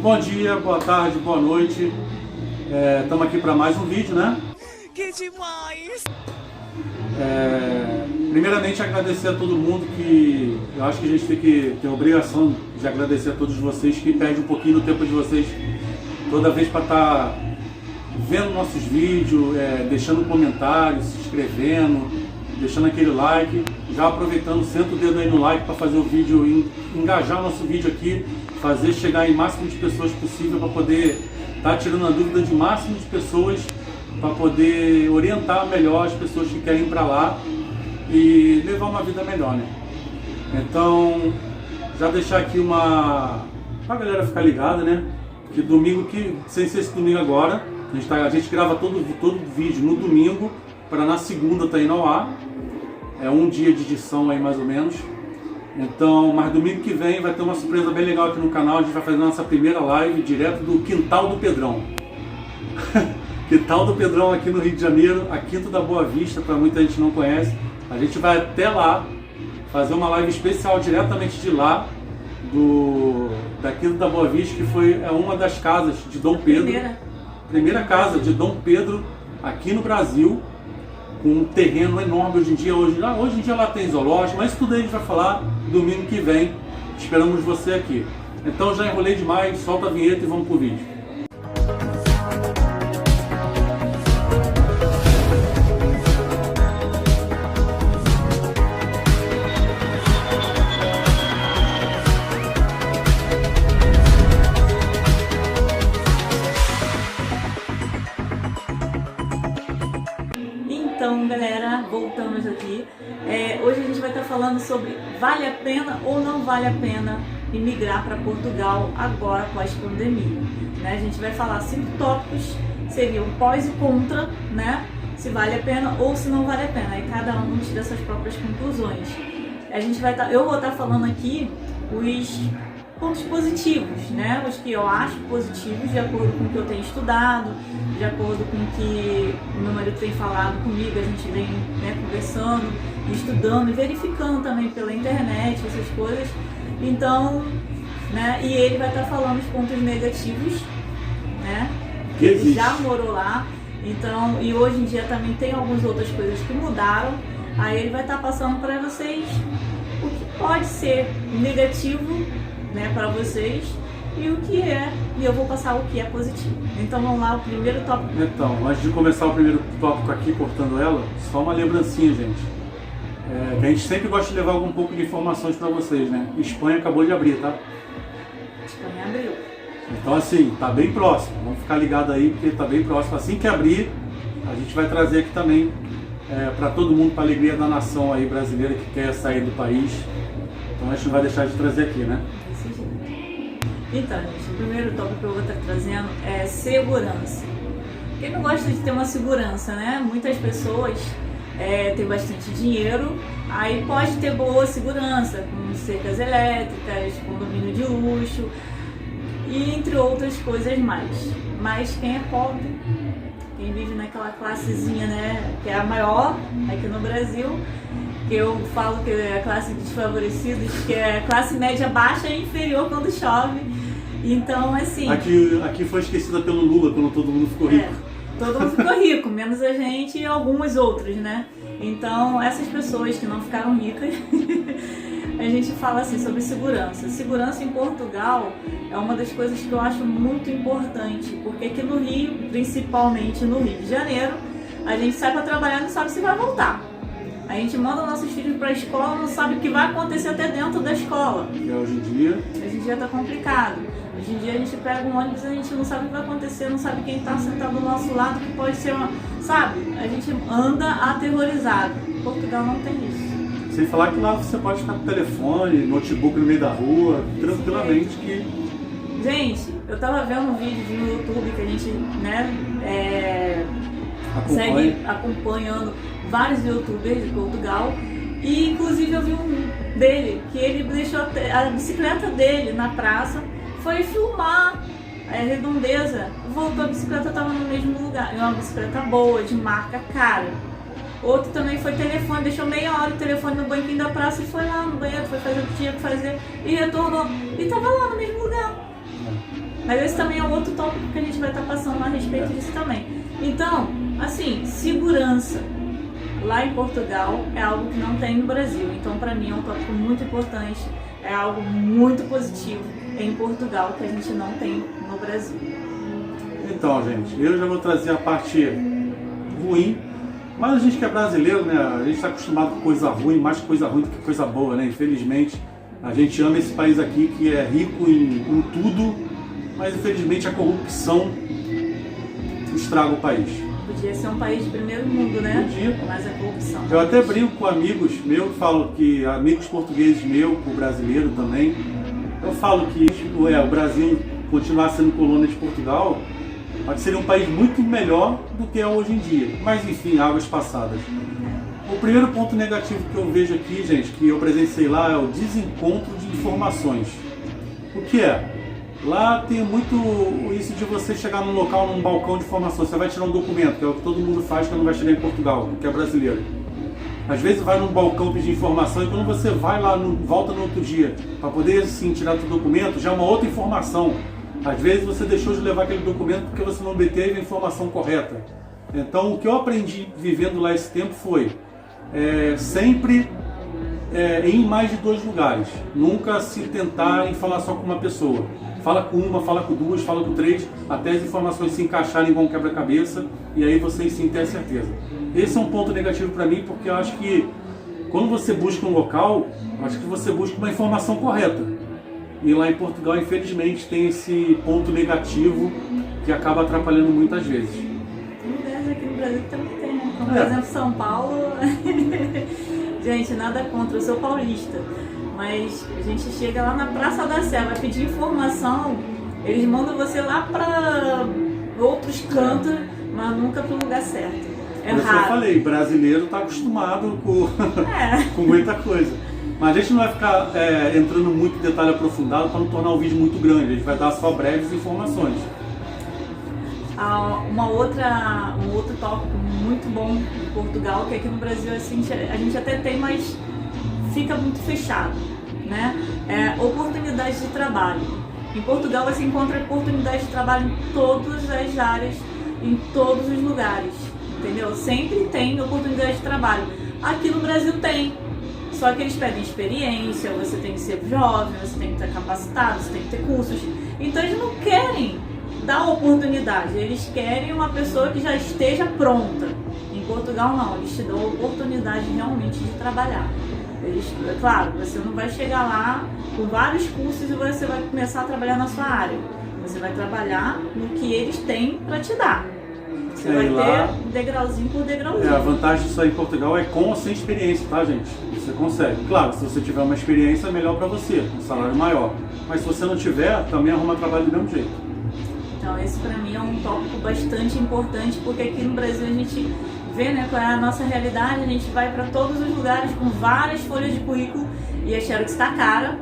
Bom dia, boa tarde, boa noite. Estamos aqui para mais um vídeo, né? Que demais! Primeiramente agradecer a todo mundo que eu acho que a gente tem a obrigação de agradecer a todos vocês que perdem um pouquinho do tempo de vocês toda vez para estar vendo nossos vídeos, deixando comentários, se inscrevendo, deixando aquele like. Já aproveitando, senta o dedo aí no like para fazer o vídeo, engajar o nosso vídeo aqui, fazer chegar em máximo de pessoas possível para poder estar tirando a dúvida de máximo de pessoas, para poder orientar melhor as pessoas que querem ir para lá e levar uma vida melhor, né? Então, já deixar aqui para a galera ficar ligada, né? Que domingo, sem ser esse domingo agora, a gente grava todo vídeo no domingo, para na segunda tá indo ao ar. É um dia de edição aí mais ou menos. Então, mas domingo que vem vai ter uma surpresa bem legal aqui no canal. A gente vai fazer a nossa primeira live direto do Quintal do Pedrão. Quintal do Pedrão aqui no Rio de Janeiro, a Quinta da Boa Vista, para muita gente não conhece. A gente vai até lá fazer uma live especial diretamente de lá, da Quinta da Boa Vista, que foi uma das casas de Dom Pedro. Primeira casa de Dom Pedro aqui no Brasil, com um terreno enorme hoje em dia. Hoje em dia lá tem zoológico, mas tudo aí a gente vai falar domingo que vem. Esperamos você aqui. Então já enrolei demais, solta a vinheta e vamos pro vídeo. Então, galera, voltamos aqui. Hoje a gente vai estar falando sobre vale a pena ou não vale a pena imigrar para Portugal agora pós-pandemia. Né? A gente vai falar 5 tópicos, seriam pós e contra, né? Se vale a pena ou se não vale a pena. Aí cada um tira suas próprias conclusões. Eu vou estar falando aqui os pontos positivos, né? Os que eu acho positivos, de acordo com o que eu tenho estudado, de acordo com o que o meu marido tem falado comigo, a gente vem, né, conversando, estudando e verificando também pela internet, essas coisas. Então, né, e ele vai estar falando os pontos negativos, né? Que ele já morou lá, então, e hoje em dia também tem algumas outras coisas que mudaram. Aí ele vai estar passando para vocês o que pode ser negativo, né, para vocês, e o que é, e eu vou passar o que é positivo. Então vamos lá, o primeiro tópico. Então, antes de começar o primeiro tópico aqui, cortando ela, só uma lembrancinha, gente. Que a gente sempre gosta de levar algum pouco de informações para vocês, né? Espanha acabou de abrir, tá? Espanha abriu. Então assim, tá bem próximo, vamos ficar ligado aí, porque tá bem próximo. Assim que abrir, a gente vai trazer aqui também para todo mundo, para a alegria da nação aí brasileira que quer sair do país. Então a gente não vai deixar de trazer aqui, né? Então, gente, o primeiro tópico que eu vou estar trazendo é segurança. Quem não gosta de ter uma segurança, né? Muitas pessoas têm bastante dinheiro, aí pode ter boa segurança, com cercas elétricas, condomínio de luxo, e entre outras coisas mais. Mas quem é pobre, quem vive naquela classezinha, né, que é a maior aqui no Brasil, que eu falo que é a classe de desfavorecidos, que é a classe média baixa e inferior quando chove. Então, assim... Aqui foi esquecida pelo Lula, quando todo mundo ficou rico. Todo mundo ficou rico, menos a gente e algumas outras, né? Então, essas pessoas que não ficaram ricas, a gente fala assim sobre segurança. Segurança em Portugal é uma das coisas que eu acho muito importante, porque aqui no Rio, principalmente no Rio de Janeiro, a gente sai para trabalhar e não sabe se vai voltar. A gente manda nossos filhos para a escola, não sabe o que vai acontecer até dentro da escola. Hoje em dia tá complicado. Hoje em dia a gente pega um ônibus e a gente não sabe o que vai acontecer, não sabe quem está sentado do nosso lado, que pode ser sabe? A gente anda aterrorizado. Portugal não tem isso. Sem falar que lá você pode ficar com telefone, notebook no meio da rua, tranquilamente que... Gente, eu tava vendo um vídeo no YouTube que a gente, né, segue acompanhando vários youtubers de Portugal, e inclusive eu vi um dele, que ele deixou a bicicleta dele na praça, foi filmar a redondeza, voltou, a bicicleta estava no mesmo lugar, é uma bicicleta boa, de marca cara. Outro também foi telefone, deixou meia hora o telefone no banquinho da praça e foi lá no banheiro, foi fazer o que tinha que fazer e retornou, e estava lá no mesmo lugar. Mas esse também é outro tópico que a gente vai estar passando a respeito disso também. Então, assim, segurança lá em Portugal é algo que não tem no Brasil. Então, para mim, é um tópico muito importante, é algo muito positivo em Portugal que a gente não tem no Brasil. Então, gente, eu já vou trazer a parte ruim, mas a gente que é brasileiro, né, a gente está acostumado com coisa ruim, mais coisa ruim do que coisa boa, né? Infelizmente, a gente ama esse país aqui que é rico em tudo, mas infelizmente a corrupção estraga o país. Podia ser um país de primeiro mundo, né? Podia. Mas a corrupção. Eu até brinco com amigos meus, falo que amigos portugueses meus, com brasileiro também, eu falo que o Brasil continuar sendo colônia de Portugal, pode ser um país muito melhor do que é hoje em dia. Mas enfim, águas passadas. O primeiro ponto negativo que eu vejo aqui, gente, que eu presenciei lá, é o desencontro de informações. O que é? Lá tem muito isso de você chegar num local, num balcão de informação. Você vai tirar um documento, que é o que todo mundo faz quando vai chegar em Portugal, que é brasileiro. Às vezes vai num balcão pedir informação e quando você vai lá, volta no outro dia, para poder sim tirar o documento, já é uma outra informação. Às vezes você deixou de levar aquele documento porque você não obteve a informação correta. Então o que eu aprendi vivendo lá esse tempo foi sempre em mais de 2 lugares. Nunca se tentar em falar só com uma pessoa. Fala com uma, fala com 2, fala com 3, até as informações se encaixarem igual um quebra-cabeça e aí vocês sim têm a certeza. Esse é um ponto negativo para mim, porque eu acho que quando você busca um local, acho que você busca uma informação correta. E lá em Portugal, infelizmente, tem esse ponto negativo que acaba atrapalhando muitas vezes. Tem lugares aqui no Brasil que também tem, né? Como, por exemplo, São Paulo. Gente, nada contra, eu sou paulista. Mas a gente chega lá na Praça da Sé, vai pedir informação, eles mandam você lá para outros cantos, mas nunca para o lugar certo. É Por isso raro. que eu falei, brasileiro está acostumado com muita coisa. Mas a gente não vai ficar entrando muito em detalhe aprofundado para não tornar o vídeo muito grande, a gente vai dar só breves informações. Um outro tópico muito bom de Portugal, que aqui no Brasil assim, a gente até tem, mas fica muito fechado, né? Oportunidades de trabalho. Em Portugal você encontra oportunidades de trabalho em todas as áreas, em todos os lugares, entendeu? Sempre tem oportunidade de trabalho. Aqui no Brasil tem, só que eles pedem experiência, você tem que ser jovem, você tem que estar capacitado, você tem que ter cursos. Então eles não querem dar oportunidade, eles querem uma pessoa que já esteja pronta. Em Portugal não, eles te dão a oportunidade realmente de trabalhar. Claro, você não vai chegar lá com vários cursos e você vai começar a trabalhar na sua área. Você vai trabalhar no que eles têm para te dar. Você vai ter degrauzinho por degrauzinho. A vantagem disso aí em Portugal é com ou sem experiência, tá, gente? Você consegue. Claro, se você tiver uma experiência, é melhor para você, um salário maior. Mas se você não tiver, também arruma trabalho do mesmo jeito. Então esse para mim é um tópico bastante importante, porque aqui no Brasil a gente vê, né, qual é a nossa realidade, a gente vai para todos os lugares com várias folhas de currículo e a Xerox está cara,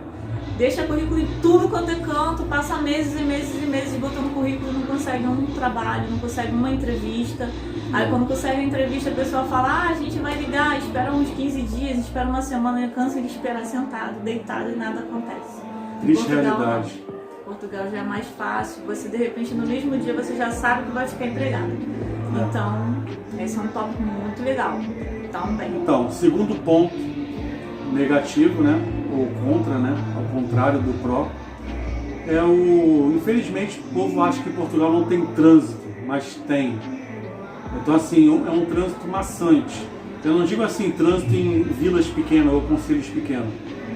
deixa currículo em tudo quanto é canto, passa meses e meses e meses botando currículo, não consegue um trabalho, não consegue uma entrevista. Aí quando consegue a entrevista a pessoa fala, a gente vai ligar, espera uns 15 dias, espera uma semana, cansa de esperar sentado, deitado e nada acontece. Triste realidade. Portugal já é mais fácil, você de repente no mesmo dia você já sabe que vai ficar empregado. Então, esse é um tópico muito legal também. Então, segundo ponto negativo, né, ou contra, né, ao contrário do pró, infelizmente o povo acha que Portugal não tem trânsito, mas tem. Então assim, é um trânsito maçante. Eu não digo assim, trânsito em vilas pequenas ou concelhos pequenos.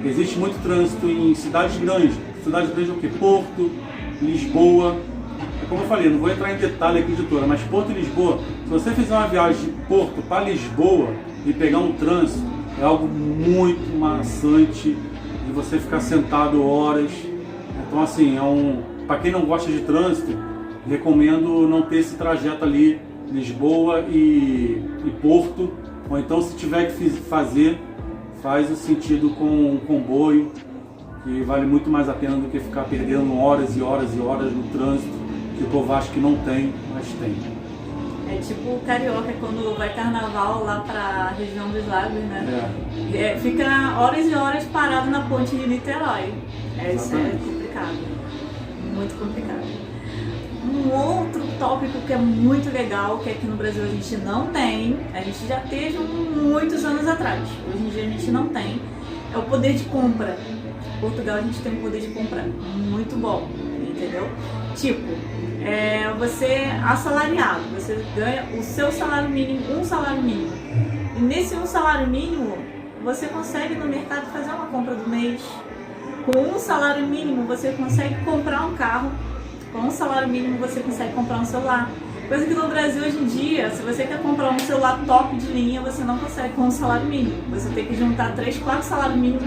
Existe muito trânsito em cidades grandes. Cidades grandes é o quê? Porto, Lisboa. Como eu falei, não vou entrar em detalhe aqui, editora, mas Porto e Lisboa, se você fizer uma viagem de Porto para Lisboa e pegar um trânsito, é algo muito maçante de você ficar sentado horas. Então assim, para quem não gosta de trânsito, recomendo não ter esse trajeto ali, Lisboa e Porto, ou então se tiver que fazer, faz o sentido com um comboio, que vale muito mais a pena do que ficar perdendo horas e horas e horas no trânsito, que o povo acha que não tem, mas tem. É tipo o carioca quando vai carnaval lá pra região dos lagos, né? Fica horas e horas parado na ponte de Niterói. Isso é complicado. muito complicado. Um outro tópico que é muito legal, que aqui no Brasil a gente não tem, a gente já teve muitos anos atrás, hoje em dia a gente não tem, é o poder de compra. Em Portugal a gente tem um poder de compra muito bom, entendeu? Tipo, você é assalariado, você ganha o seu salário mínimo, um salário mínimo. E nesse um salário mínimo, você consegue no mercado fazer uma compra do mês. Com um salário mínimo, você consegue comprar um carro. Com um salário mínimo, você consegue comprar um celular. Coisa que no Brasil hoje em dia, se você quer comprar um celular top de linha, você não consegue com um salário mínimo. Você tem que juntar 3, 4 salários mínimos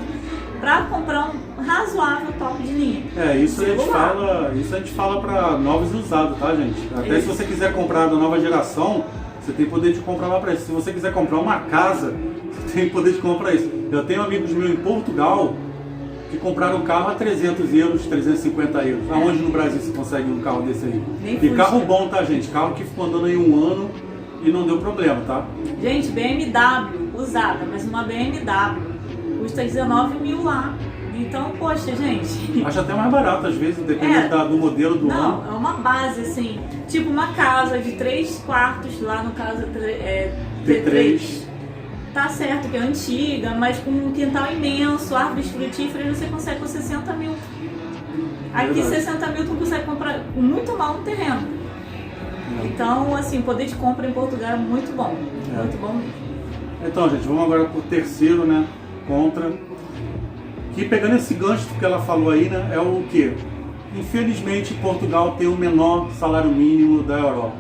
para comprar um razoável top de linha. Isso a gente fala para novos e usados, tá, gente? Até se você quiser comprar da nova geração, você tem poder de comprar lá para isso. Se você quiser comprar uma casa, você tem poder de comprar isso. Eu tenho amigos meus em Portugal que compraram um carro a 300 euros, 350 euros. Aonde no Brasil você consegue um carro desse aí? E carro bom, tá, gente? Carro que ficou andando aí 1 ano e não deu problema, tá? Gente, BMW usada, mas uma BMW custa 19 mil lá. Então, poxa, gente... Acho até mais barato, às vezes, dependendo do modelo do ano. Não, é uma base, assim, tipo uma casa de 3 quartos, lá no caso T3. Tá certo que é antiga, mas com um quintal imenso, árvores frutíferas, você consegue com 60 mil. Aqui 60 mil tu consegue comprar muito mal um terreno. Então, assim, o poder de compra em Portugal é muito bom. Muito bom mesmo. Então, gente, vamos agora pro terceiro, né? Contra. Que pegando esse gancho que ela falou aí, né? É o quê? Infelizmente, Portugal tem o menor salário mínimo da Europa.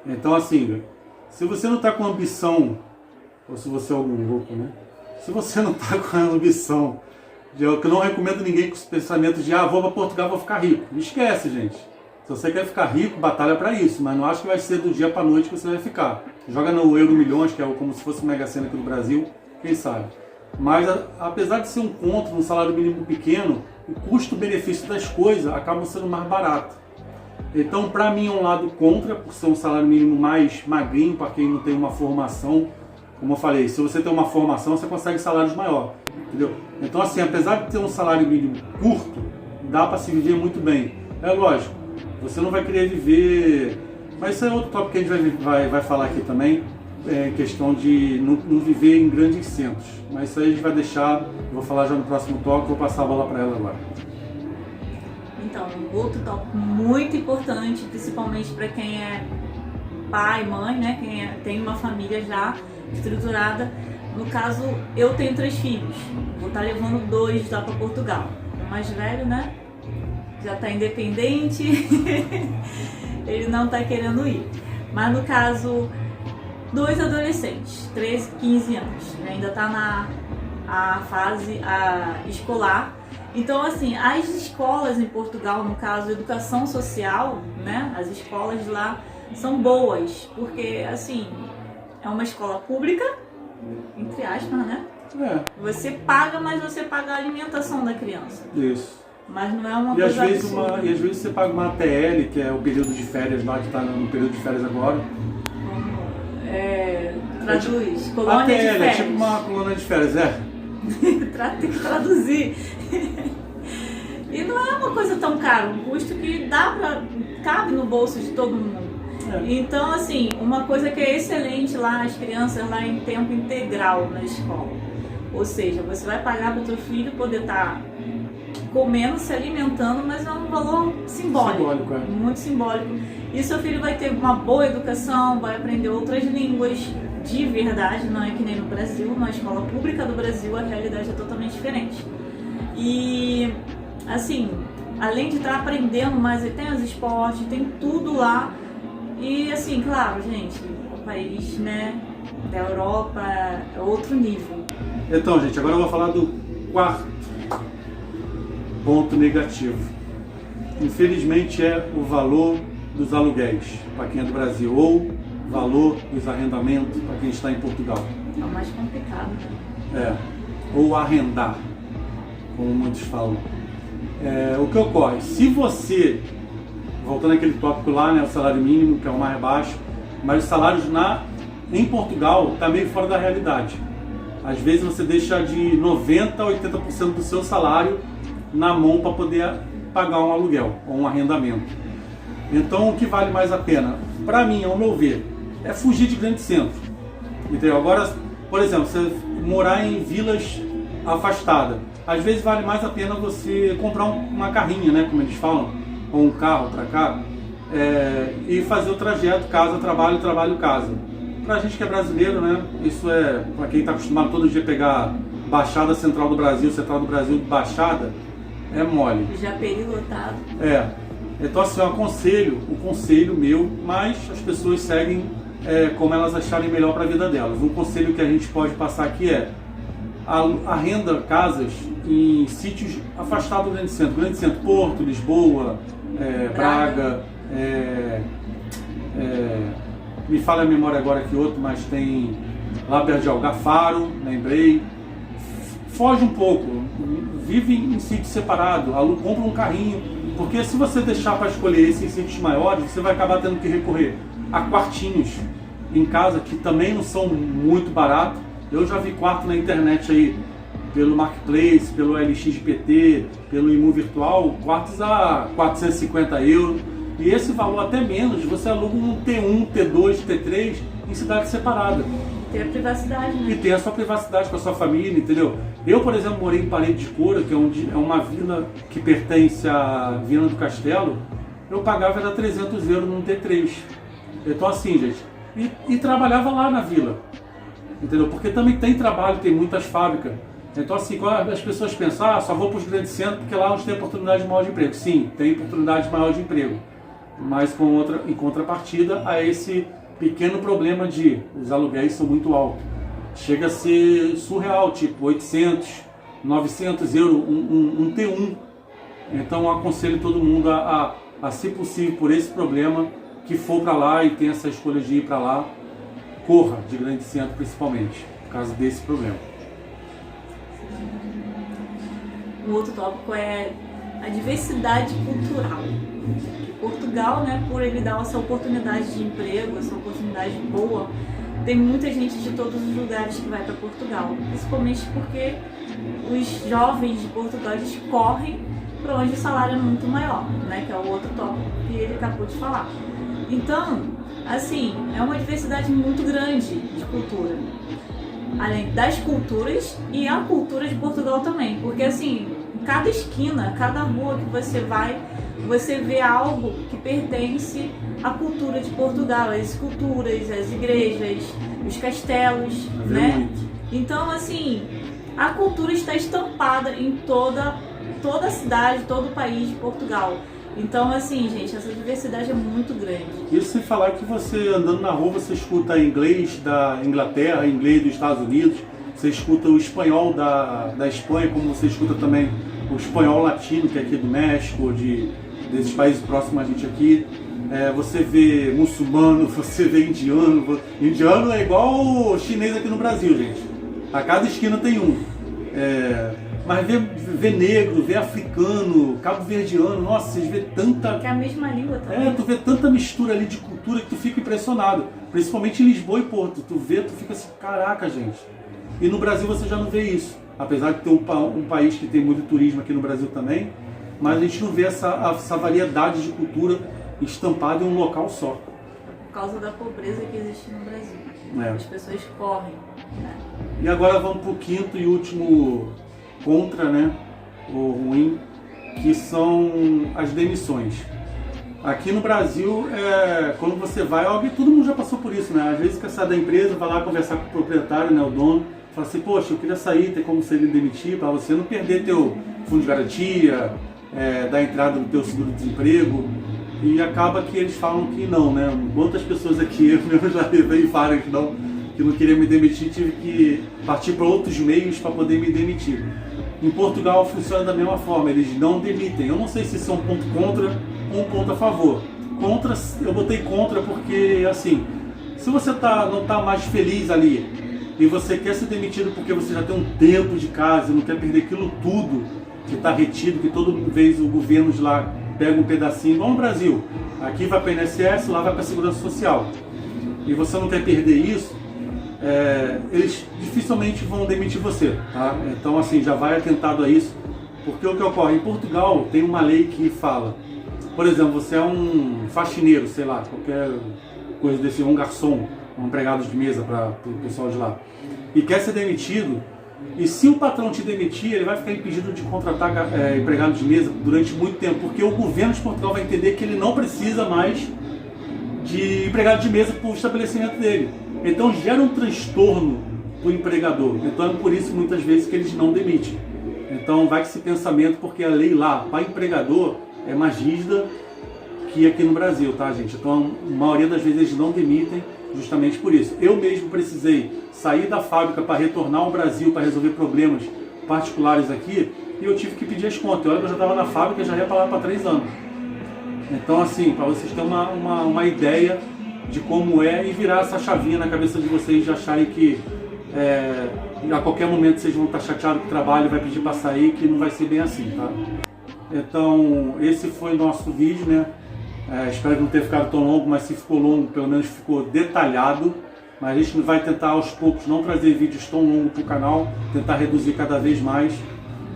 Então, assim, se você não está com ambição, ou se você é algum louco, né? Se você não está com a ambição, que eu não recomendo ninguém com os pensamentos de vou para Portugal, vou ficar rico. Esquece, gente. Se você quer ficar rico, batalha para isso, mas não acho que vai ser do dia para noite que você vai ficar. Joga no Euro Milhões, que é como se fosse uma Mega Sena aqui no Brasil, quem sabe. Mas apesar de ser um contra, um salário mínimo pequeno, o custo-benefício das coisas acaba sendo mais barato. Então, para mim, é um lado contra, por ser um salário mínimo mais magrinho, para quem não tem uma formação. Como eu falei, se você tem uma formação, você consegue salários maiores, entendeu? Então, assim, apesar de ter um salário mínimo curto, dá para se viver muito bem. É lógico, você não vai querer viver... Mas isso é outro tópico que a gente vai falar aqui também, questão de não viver em grandes centros. Mas isso aí a gente vai deixar, vou falar já no próximo tópico, vou passar a bola para ela agora. Então, outro tópico muito importante, principalmente para quem é pai, mãe, né? Quem tem uma família já estruturada. No caso, eu tenho 3 filhos, vou estar levando 2 lá para Portugal. O mais velho, né? Já está independente, ele não está querendo ir. Mas no caso, 2 adolescentes, 13 e 15 anos, ainda está na fase escolar. Então, assim, as escolas em Portugal, no caso, educação social, né, as escolas lá são boas, porque, assim, é uma escola pública, entre aspas, né? Você paga, mas você paga a alimentação da criança. Isso. Mas não é uma coisa absurda. E às vezes você paga uma ATL, que é o período de férias lá, que está no período de férias agora. Traduz, colônia de férias. É tipo uma colônia de férias, Tem que traduzir. E não é uma coisa tão cara, um custo que cabe no bolso de todo mundo. Então, assim, uma coisa que é excelente lá, as crianças lá em tempo integral na escola. Ou seja, você vai pagar para o teu filho poder estar comendo, se alimentando, mas é um valor simbólico, muito simbólico. E seu filho vai ter uma boa educação, vai aprender outras línguas de verdade, não é que nem no Brasil, na escola pública do Brasil a realidade é totalmente diferente. E, assim, além de estar aprendendo, mas tem os esportes, tem tudo lá. E, assim, claro, gente, o país, né, da Europa é outro nível. Então, gente, agora eu vou falar do quarto ponto negativo. Infelizmente é o valor dos aluguéis, para quem é do Brasil, ou valor dos arrendamentos, para quem está em Portugal. É o mais complicado, né? Ou arrendar, como muitos falam. O que ocorre? Se você, voltando àquele tópico lá, né, o salário mínimo, que é o mais baixo, mas os salários em Portugal está meio fora da realidade. Às vezes você deixa de 90% a 80% do seu salário na mão para poder pagar um aluguel ou um arrendamento. Então, o que vale mais a pena? Para mim, ao meu ver, é fugir de grandes centros. Entendeu? Agora, por exemplo, você morar em vilas afastadas, às vezes vale mais a pena você comprar uma carrinha, né, como eles falam, ou um carro para cá, e fazer o trajeto casa-trabalho, trabalho-casa. Pra gente que é brasileiro, né, isso é, para quem está acostumado todo dia pegar Baixada Central do Brasil, Baixada, é mole. Já perilotado. Então assim, o conselho meu, mas as pessoas seguem como elas acharem melhor para a vida delas. Um conselho que a gente pode passar aqui é arrenda casas em sítios afastados do grande centro, Porto, Lisboa, Braga, me fala a memória agora que outro, mas tem lá perto de Algafaro, lembrei. Foge um pouco, vive em sítio separado, compra um carrinho, porque se você deixar para escolher esses sítios maiores, você vai acabar tendo que recorrer a quartinhos em casa, que também não são muito baratos. Eu já vi quarto na internet aí, pelo Marketplace, pelo LXPT, pelo Imu Virtual, quartos a 450 €. E esse valor até menos, você aluga um T1, T2, T3 em cidade separada. Ter a privacidade, né? E ter a sua privacidade com a sua família, entendeu? Eu, por exemplo, morei em Parede de Coura, que é uma vila que pertence à Viana do Castelo. Eu pagava era 300 € num T3. Então assim, gente, e trabalhava lá na vila, entendeu? Porque também tem trabalho, tem muitas fábricas. Então assim, quando as pessoas pensam, só vou para os grandes centros porque lá onde tem oportunidade maior de emprego. Sim, tem oportunidade maior de emprego, mas em contrapartida a esse pequeno problema de os aluguéis são muito altos. Chega a ser surreal, tipo 800, 900 € um T1. Então eu aconselho todo mundo a, se possível, por esse problema, que for para lá e tem essa escolha de ir para lá, corra de grande centro principalmente, por causa desse problema. Um outro tópico é a diversidade cultural. Portugal, né, por ele dar essa oportunidade de emprego, essa oportunidade boa, tem muita gente de todos os lugares que vai para Portugal, principalmente porque os jovens de Portugal eles correm para onde o salário é muito maior, né, que é o outro tópico que ele acabou de falar. Então, assim, é uma diversidade muito grande de cultura, além das culturas e a cultura de Portugal também, porque assim, cada esquina, cada rua que você vai, você vê algo que pertence à cultura de Portugal, as esculturas, as igrejas, os castelos, né? Muito. Então, assim, a cultura está estampada em toda a cidade, todo o país de Portugal. Então, assim, gente, essa diversidade é muito grande. Isso sem falar que você, andando na rua, você escuta inglês da Inglaterra, inglês dos Estados Unidos, você escuta o espanhol da Espanha, como você escuta também o espanhol latino, que é aqui do México, desses países próximos a gente aqui. Você vê muçulmano, você vê indiano. Indiano é igual o chinês aqui no Brasil, gente. A cada esquina tem um. Mas vê negro, vê africano, cabo-verdiano, nossa, vocês vê tanta... Que é a mesma língua também. Tu vê tanta mistura ali de cultura que tu fica impressionado. Principalmente em Lisboa e Porto. Tu fica assim, caraca, gente. E no Brasil você já não vê isso. Apesar de ter um país que tem muito turismo aqui no Brasil também, mas a gente não vê essa variedade de cultura estampada em um local só. Por causa da pobreza que existe no Brasil. As pessoas correm, né? E agora vamos para o quinto e último contra, né, o ruim, que são as demissões. Aqui no Brasil, quando você vai, óbvio, todo mundo já passou por isso, né? Às vezes quer sair da empresa, vai lá conversar com o proprietário, né, o dono, fala assim, poxa, eu queria sair, ter como você me demitir, para você não perder teu fundo de garantia, da entrada do teu seguro-desemprego, e acaba que eles falam que não, né? Quantas pessoas aqui, eu mesmo já levei várias que não queriam me demitir, tive que partir para outros meios para poder me demitir. Em Portugal funciona da mesma forma, eles não demitem. Eu não sei se isso é um ponto contra ou um ponto a favor. Contra, eu botei contra porque, assim, se você não está mais feliz ali e você quer ser demitido porque você já tem um tempo de casa e não quer perder aquilo tudo que está retido, que toda vez o governo de lá pega um pedacinho, igual no Brasil, aqui vai para o INSS, lá vai para a Segurança Social, e você não quer perder isso, eles dificilmente vão demitir você, tá? Então assim, já vai atentado a isso. Porque o que ocorre? Em Portugal tem uma lei que fala, por exemplo, você é um faxineiro, sei lá, qualquer coisa desse, um garçom, um empregado de mesa para o pessoal de lá, e quer ser demitido, e se o patrão te demitir, ele vai ficar impedido de contratar empregado de mesa durante muito tempo, porque o governo de Portugal vai entender que ele não precisa mais de empregado de mesa para o estabelecimento dele. Então gera um transtorno do empregador. Então é por isso muitas vezes que eles não demitem. Então vai com esse pensamento, porque a lei lá para empregador é mais rígida que aqui no Brasil, tá, gente? Então a maioria das vezes eles não demitem justamente por isso. Eu mesmo precisei sair da fábrica para retornar ao Brasil para resolver problemas particulares aqui, e eu tive que pedir as contas. Olha, eu já estava na fábrica, já ia para lá para 3 anos. Então assim, para vocês terem uma ideia de como é, e virar essa chavinha na cabeça de vocês de acharem que a qualquer momento vocês vão estar chateados com o trabalho, vai pedir para sair, que não vai ser bem assim, tá? Então esse foi o nosso vídeo, né? Espero que não tenha ficado tão longo, mas se ficou longo, pelo menos ficou detalhado. Mas a gente vai tentar aos poucos não trazer vídeos tão longos para o canal, tentar reduzir cada vez mais.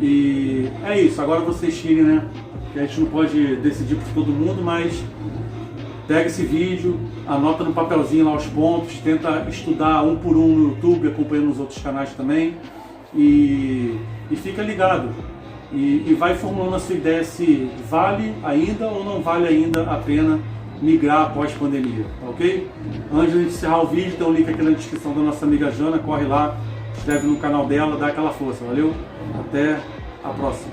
E é isso, agora vocês tirem, né? Que a gente não pode decidir por todo mundo, mas pega esse vídeo, anota no papelzinho lá os pontos, tenta estudar um por um no YouTube, acompanhando os outros canais também, e fica ligado. E vai formulando a sua ideia se vale ainda ou não vale ainda a pena migrar após pandemia, tá ok? Antes de encerrar o vídeo, tem um link aqui na descrição da nossa amiga Jana, corre lá, se inscreve no canal dela, dá aquela força, valeu? Até a próxima.